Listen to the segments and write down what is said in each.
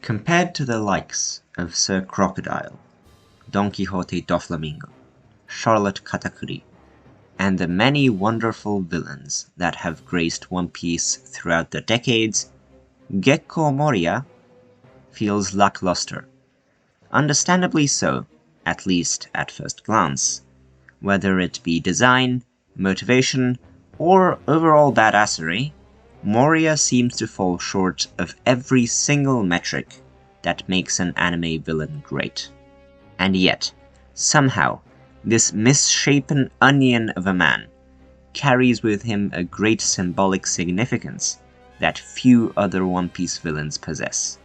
Compared to the likes of Sir Crocodile, Don Quixote Doflamingo, Charlotte Katakuri, and the many wonderful villains that have graced One Piece throughout the decades, Gecko Moria feels lackluster. Understandably so, at least at first glance. Whether it be design, motivation, or overall badassery, Moria seems to fall short of every single metric that makes an anime villain great. And yet, somehow, this misshapen onion of a man carries with him a great symbolic significance that few other One Piece villains possess.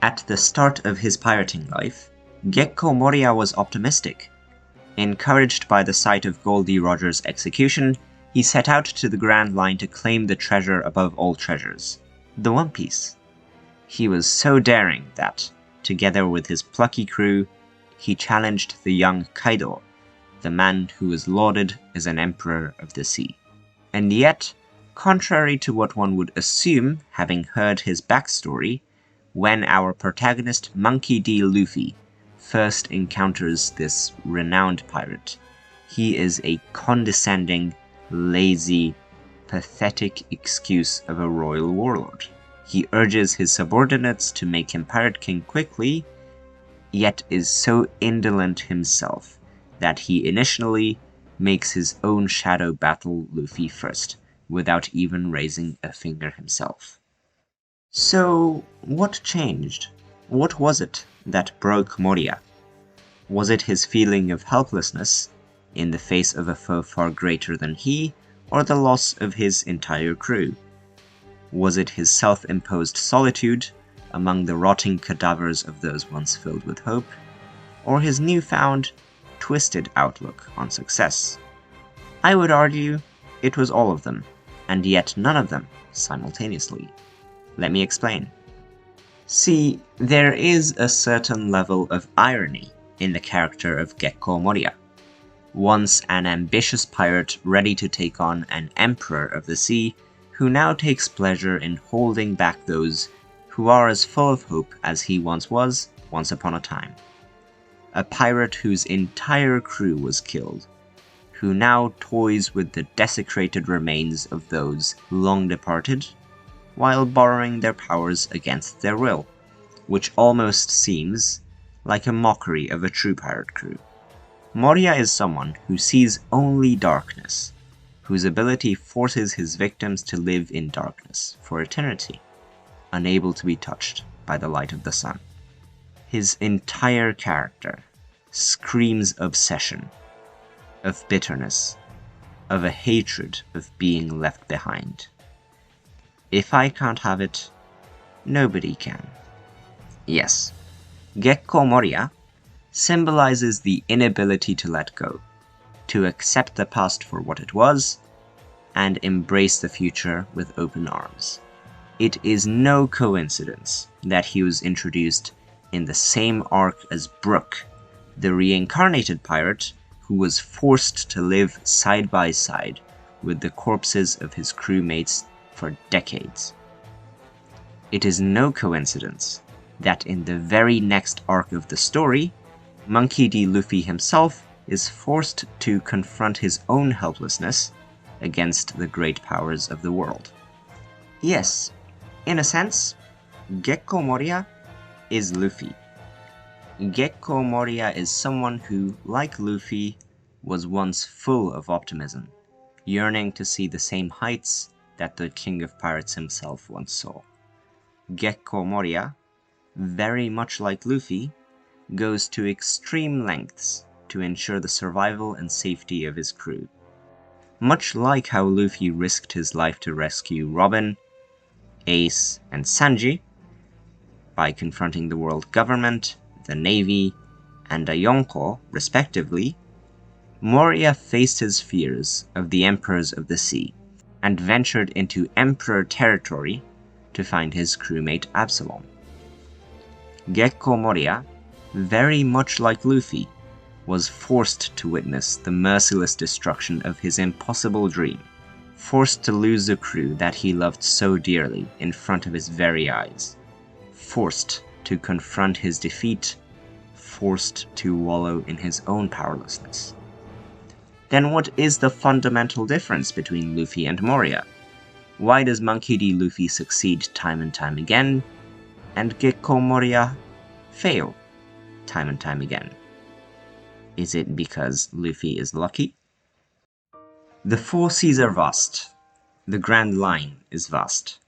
At the start of his pirating life, Gecko Moria was optimistic. Encouraged by the sight of Goldie Roger's execution, he set out to the Grand Line to claim the treasure above all treasures, the One Piece. He was so daring that, together with his plucky crew, he challenged the young Kaido, the man who was lauded as an emperor of the sea. And yet, contrary to what one would assume having heard his backstory, when our protagonist Monkey D. Luffy first encounters this renowned pirate, he is a condescending, lazy, pathetic excuse of a royal warlord. He urges his subordinates to make him Pirate King quickly, yet is so indolent himself that he initially makes his own shadow battle Luffy first, without even raising a finger himself. So, what changed? What was it that broke Moria? Was it his feeling of helplessness in the face of a foe far greater than he, or the loss of his entire crew? Was it his self-imposed solitude among the rotting cadavers of those once filled with hope, or his newfound, twisted outlook on success? I would argue it was all of them, and yet none of them simultaneously. Let me explain. See, there is a certain level of irony in the character of Gecko Moria. Once an ambitious pirate ready to take on an emperor of the sea, who now takes pleasure in holding back those who are as full of hope as he once was, once upon a time. A pirate whose entire crew was killed, who now toys with the desecrated remains of those long departed, while borrowing their powers against their will, which almost seems like a mockery of a true pirate crew. Moria is someone who sees only darkness, whose ability forces his victims to live in darkness for eternity, unable to be touched by the light of the sun. His entire character screams obsession, of bitterness, of a hatred of being left behind. If I can't have it, nobody can. Yes, Gecko Moria symbolizes the inability to let go, to accept the past for what it was, and embrace the future with open arms. It is no coincidence that he was introduced in the same arc as Brook, the reincarnated pirate who was forced to live side by side with the corpses of his crewmates for decades. It is no coincidence that in the very next arc of the story, Monkey D. Luffy himself is forced to confront his own helplessness against the great powers of the world. Yes, in a sense, Gecko Moria is Luffy. Gecko Moria is someone who, like Luffy, was once full of optimism, yearning to see the same heights that the King of Pirates himself once saw. Gecko Moria, very much like Luffy, goes to extreme lengths to ensure the survival and safety of his crew. Much like how Luffy risked his life to rescue Robin, Ace, and Sanji, by confronting the world government, the navy, and a Yonko, respectively, Moria faced his fears of the emperors of the sea, and ventured into emperor territory to find his crewmate Absalom. Gecko Moria, very much like Luffy, was forced to witness the merciless destruction of his impossible dream, forced to lose the crew that he loved so dearly in front of his very eyes, forced to confront his defeat, forced to wallow in his own powerlessness. Then what is the fundamental difference between Luffy and Moria? Why does Monkey D. Luffy succeed time and time again, and Gecko Moria fail time and time again? Is it because Luffy is lucky? The four seas are vast. The Grand Line is vast.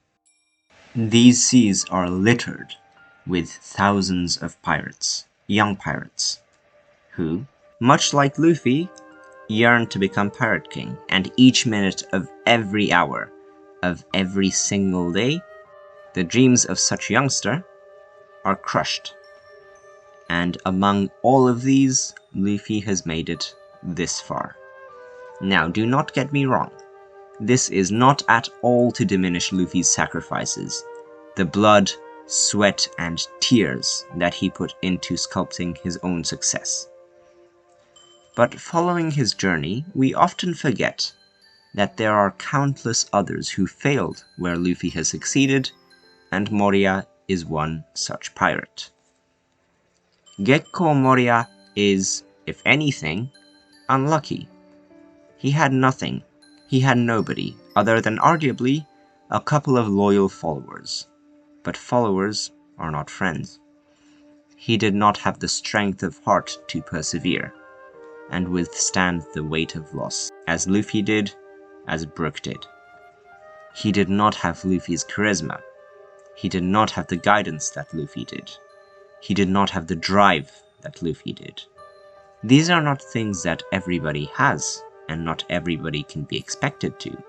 These seas are littered with thousands of pirates, young pirates, who, much like Luffy, yearn to become Pirate King, and each minute of every hour of every single day, the dreams of such a youngster are crushed. And among all of these, Luffy has made it this far. Now, do not get me wrong. This is not at all to diminish Luffy's sacrifices, the blood, sweat, and tears that he put into sculpting his own success. But following his journey, we often forget that there are countless others who failed where Luffy has succeeded, and Moria is one such pirate. Gecko Moria is, if anything, unlucky. He had nothing, he had nobody, other than arguably a couple of loyal followers. But followers are not friends. He did not have the strength of heart to persevere and withstand the weight of loss, as Luffy did, as Brook did. He did not have Luffy's charisma. He did not have the guidance that Luffy did. He did not have the drive that Luffy did. These are not things that everybody has, and not everybody can be expected to.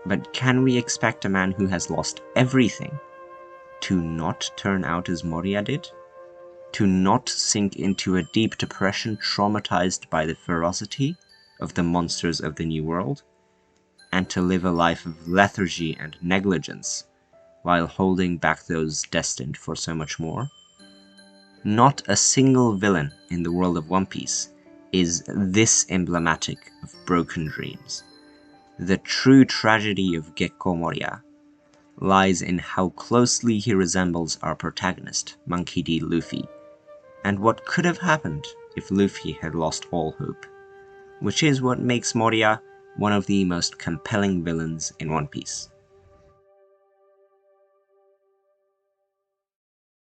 But can we expect a man who has lost everything to not turn out as Moria did? To not sink into a deep depression traumatized by the ferocity of the monsters of the New World? And to live a life of lethargy and negligence while holding back those destined for so much more? Not a single villain in the world of One Piece is this emblematic of broken dreams. The true tragedy of Gecko Moria lies in how closely he resembles our protagonist, Monkey D. Luffy, and what could have happened if Luffy had lost all hope, which is what makes Moria one of the most compelling villains in One Piece.